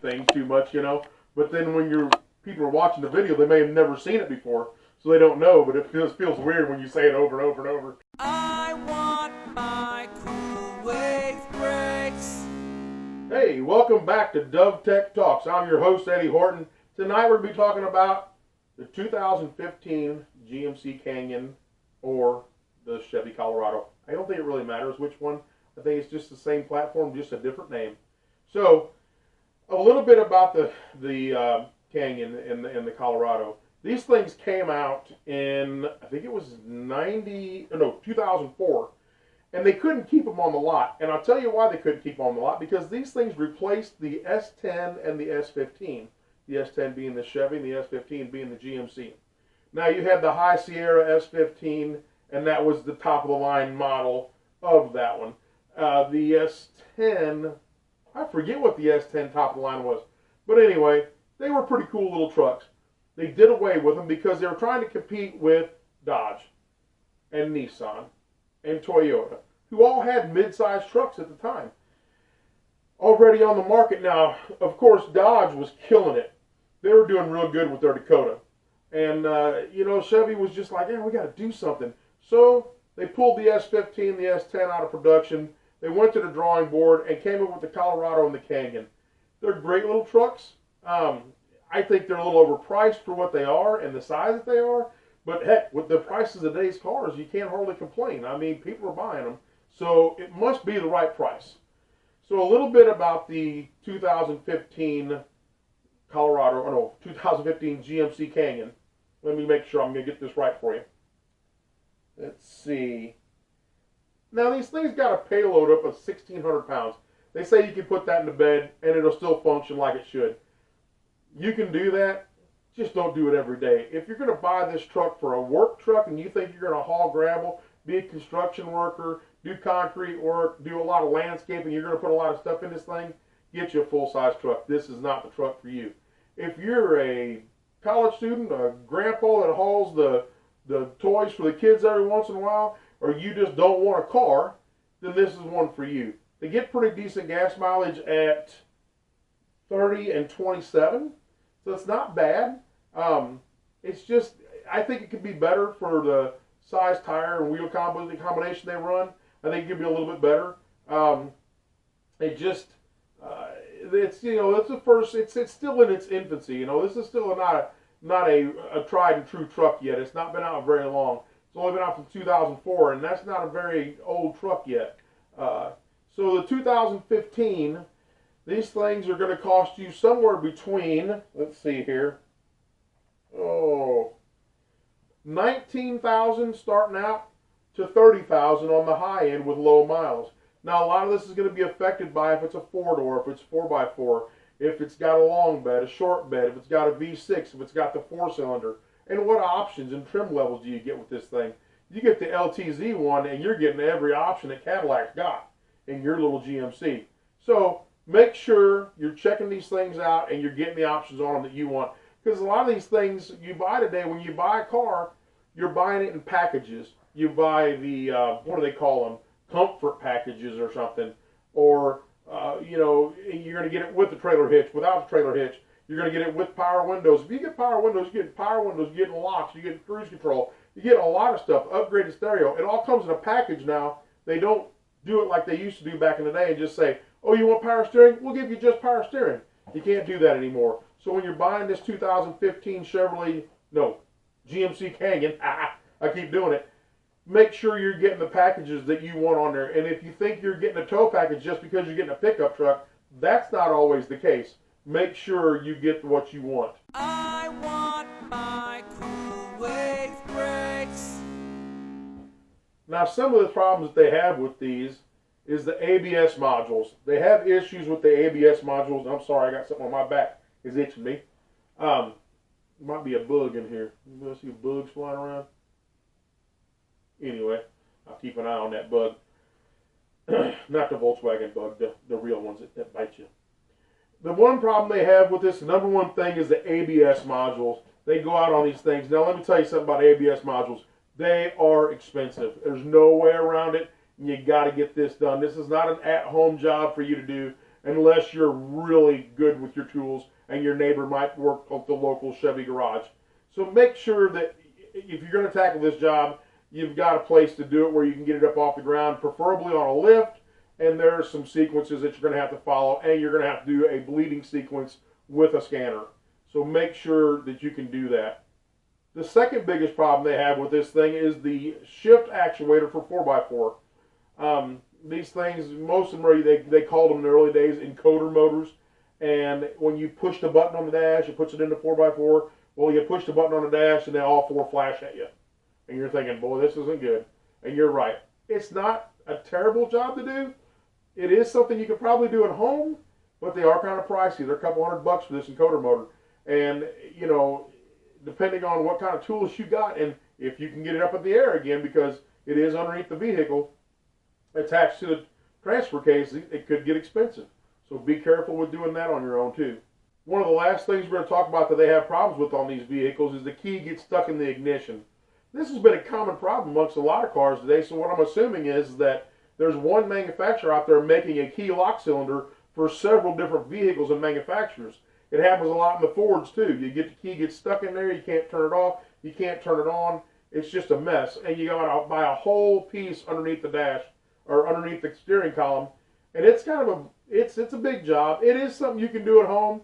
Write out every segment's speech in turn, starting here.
things too much, you know. But then when people are watching the video, they may have never seen it before, so they don't know. But it feels weird when you say it over and over and over. I want my cool wave brakes. Hey, welcome back to Dove Tech Talks. I'm your host, Eddie Horton. Tonight we're going to be talking about the 2015 GMC Canyon or the Chevy Colorado. I don't think it really matters which one. I think it's just the same platform, just a different name. So, a little bit about the Canyon and the Colorado. These things came out in, I think it was 2004. And they couldn't keep them on the lot. And I'll tell you why they couldn't keep them on the lot. Because these things replaced the S10 and the S15. The S10 being the Chevy and the S15 being the GMC. Now you had the High Sierra S15, and that was the top of the line model of that one. The S10, I forget what the S10 top of the line was. But anyway, they were pretty cool little trucks. They did away with them because they were trying to compete with Dodge and Nissan and Toyota, who all had mid-sized trucks at the time. Already on the market now, of course, Dodge was killing it. They were doing real good with their Dakota. And, Chevy was just like, we got to do something. So they pulled the S15, the S10 out of production. They went to the drawing board and came up with the Colorado and the Canyon. They're great little trucks. I think they're a little overpriced for what they are and the size that they are. But heck, with the prices of today's cars, you can't hardly complain. I mean, people are buying them. So it must be the right price. So a little bit about the 2015 2015 GMC Canyon. Let me make sure I'm going to get this right for you. Let's see. Now, these things got a payload up of 1,600 pounds. They say you can put that in the bed and it'll still function like it should. You can do that. Just don't do it every day. If you're going to buy this truck for a work truck and you think you're going to haul gravel, be a construction worker, do concrete work, do a lot of landscaping, you're going to put a lot of stuff in this thing, get you a full-size truck. This is not the truck for you. If you're a college student, a grandpa that hauls the toys for the kids every once in a while, or you just don't want a car, then this is one for you. They get pretty decent gas mileage at 30 and 27, so it's not bad. It's just, I think it could be better for the size tire and wheel combination they run. I think it could be a little bit better. It's the first. It's still in its infancy. This is still not a tried and true truck yet. It's not been out very long. It's only been out from 2004, and that's not a very old truck yet. So the 2015, these things are going to cost you somewhere between, let's see here, $19,000 starting out to $30,000 on the high end with low miles. Now, a lot of this is going to be affected by if it's a four-door, if it's 4x4, if it's got a long bed, a short bed, if it's got a V6, if it's got the four-cylinder, and what options and trim levels do you get with this thing? You get the LTZ one, and you're getting every option that Cadillac's got in your little GMC. So make sure you're checking these things out and you're getting the options on them that you want. Because a lot of these things you buy today, when you buy a car, you're buying it in packages. You buy the, what do they call them? Comfort packages or something. Or, you're going to get it with the trailer hitch, without the trailer hitch. You're going to get it with power windows. If you get power windows, you get power windows, you get locks, you get cruise control. You get a lot of stuff, upgraded stereo. It all comes in a package now. They don't do it like they used to do back in the day and just say, oh, you want power steering? We'll give you just power steering. You can't do that anymore. So when you're buying this 2015 GMC Canyon, I keep doing it, make sure you're getting the packages that you want on there. And if you think you're getting a tow package just because you're getting a pickup truck, that's not always the case. Make sure you get what you want. I want my cool wave brakes. Now, some of the problems that they have with these is the ABS modules. They have issues with the ABS modules. I'm sorry, I got something on my back. It's itching me. Might be a bug in here. You see bugs flying around? Anyway, I'll keep an eye on that bug. Not the Volkswagen bug, the real ones that bite you. The one problem they have with this, the number one thing, is the ABS modules. They go out on these things. Now, let me tell you something about ABS modules. They are expensive. There's no way around it. You got to get this done. This is not an at-home job for you to do. unless you're really good with your tools and your neighbor might work at the local Chevy garage. So make sure that if you're going to tackle this job, you've got a place to do it where you can get it up off the ground, preferably on a lift, and there are some sequences that you're going to have to follow, and you're going to have to do a bleeding sequence with a scanner. So make sure that you can do that. The second biggest problem they have with this thing is the shift actuator for 4x4. These things, most of them are, they called them in the early days encoder motors, and when you push the button on the dash, it puts it into 4x4. Well, you push the button on the dash, and then all four flash at you. And you're thinking, boy, this isn't good. And you're right. It's not a terrible job to do. It is something you could probably do at home, but they are kind of pricey. They're a couple $100 for this encoder motor. And, you know, depending on what kind of tools you got, and if you can get it up in the air again, because it is underneath the vehicle, attached to the transfer case, it could get expensive. So be careful with doing that on your own, too. One of the last things we're going to talk about that they have problems with on these vehicles is the key gets stuck in the ignition. This has been a common problem amongst a lot of cars today, so what I'm assuming is that there's one manufacturer out there making a key lock cylinder for several different vehicles and manufacturers. It happens a lot in the Fords too. You get the key gets stuck in there, you can't turn it off, you can't turn it on. It's just a mess, and you got to buy a whole piece underneath the dash or underneath the steering column, and it's kind of it's a big job. It is something you can do at home.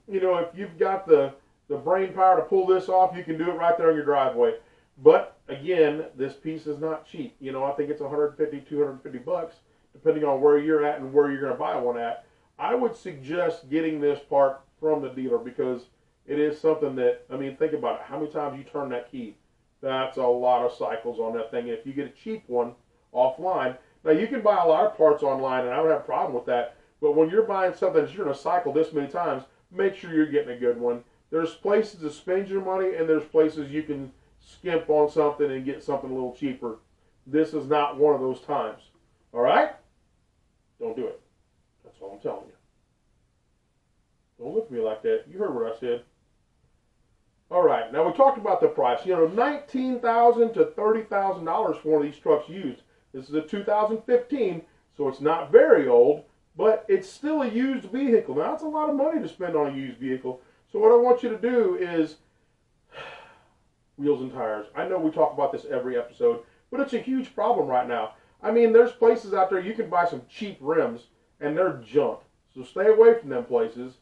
You know, if you've got the brain power to pull this off, you can do it right there in your driveway. But again, this piece is not cheap. You know, I think it's $150, $250, depending on where you're at and where you're going to buy one at. I would suggest getting this part from the dealer because it is something that, I mean, think about it. How many times you turn that key? That's a lot of cycles on that thing. If you get a cheap one offline, now you can buy a lot of parts online, and I don't have a problem with that. But when you're buying something that you're going to cycle this many times, make sure you're getting a good one. There's places to spend your money, and there's places you can skimp on something and get something a little cheaper. This is not one of those times. All right? Don't do it. That's all I'm telling you. Don't look at me like that. You heard what I said. All right. Now, we talked about the price. You know, $19,000 to $30,000 for one of these trucks used. This is a 2015, so it's not very old, but it's still a used vehicle. Now, that's a lot of money to spend on a used vehicle. So what I want you to do is wheels and tires. I know we talk about this every episode, but it's a huge problem right now. I mean, there's places out there you can buy some cheap rims, and they're junk. So stay away from them places.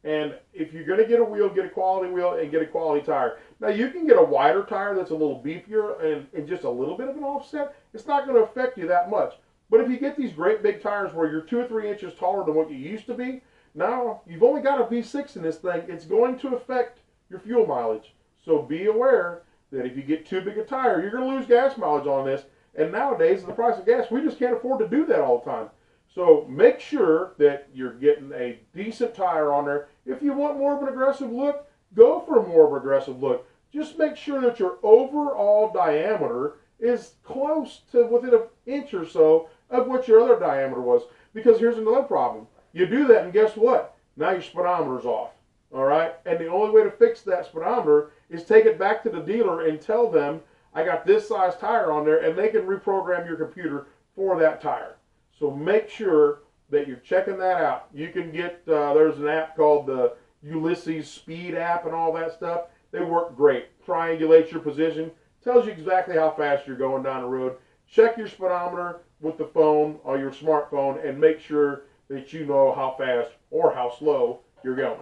And if you're going to get a wheel, get a quality wheel and get a quality tire. Now, you can get a wider tire that's a little beefier and just a little bit of an offset. It's not going to affect you that much. But if you get these great big tires where you're 2 or 3 inches taller than what you used to be, now you've only got a V6 in this thing. It's going to affect your fuel mileage. So be aware that if you get too big a tire, you're going to lose gas mileage on this. And nowadays, the price of gas, we just can't afford to do that all the time. So make sure that you're getting a decent tire on there. If you want more of an aggressive look, go for a more of an aggressive look. Just make sure that your overall diameter is close to within an inch or so of what your other diameter was. Because here's another problem. You do that, and guess what? Now your speedometer's off. All right? And the only way to fix that speedometer is take it back to the dealer and tell them, I got this size tire on there, and they can reprogram your computer for that tire. So make sure that you're checking that out. You can get, there's an app called the Ulysses Speed app and all that stuff. They work great. Triangulates your position, tells you exactly how fast you're going down the road. Check your speedometer with the phone or your smartphone and make sure that you know how fast or how slow you're going.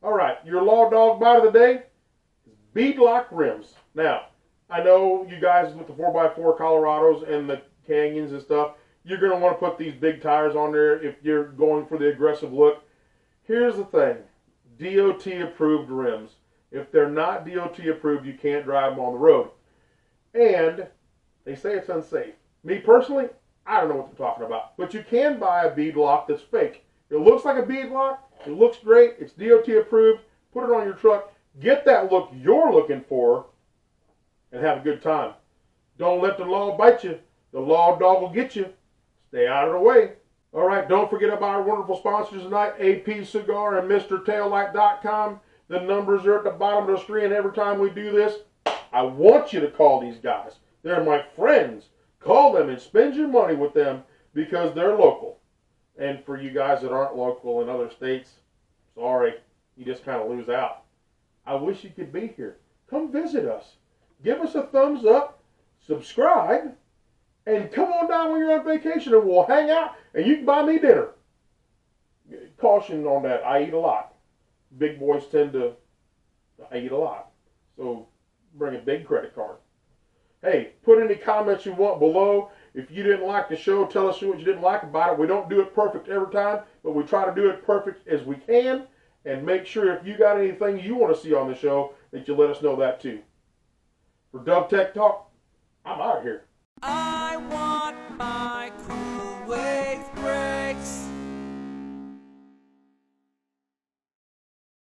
All right, your Law Dog bite of the day is beadlock rims. Now, I know you guys with the 4x4 Colorados and the Canyons and stuff, you're going to want to put these big tires on there if you're going for the aggressive look. Here's the thing. DOT approved rims. If they're not DOT approved, you can't drive them on the road. And they say it's unsafe. Me personally, I don't know what they're talking about. But you can buy a bead lock that's fake. It looks like a bead lock. It looks great. It's DOT approved. Put it on your truck. Get that look you're looking for and have a good time. Don't let the law bite you. The law dog will get you. Stay out of the way. All right, don't forget about our wonderful sponsors tonight, AP Cigar and MrTaillight.com. The numbers are at the bottom of the screen every time we do this. I want you to call these guys. They're my friends. Call them and spend your money with them because they're local. And for you guys that aren't local in other states, sorry, you just kind of lose out. I wish you could be here. Come visit us. Give us a thumbs up, subscribe, and come on down when you're on vacation and we'll hang out and you can buy me dinner. Caution on that. I eat a lot. Big boys tend to eat a lot. So bring a big credit card. Hey, put any comments you want below. If you didn't like the show, tell us what you didn't like about it. We don't do it perfect every time, but we try to do it perfect as we can. And make sure if you got anything you want to see on the show that you let us know that too. For Dub Tech Talk, I'm out of here. I want my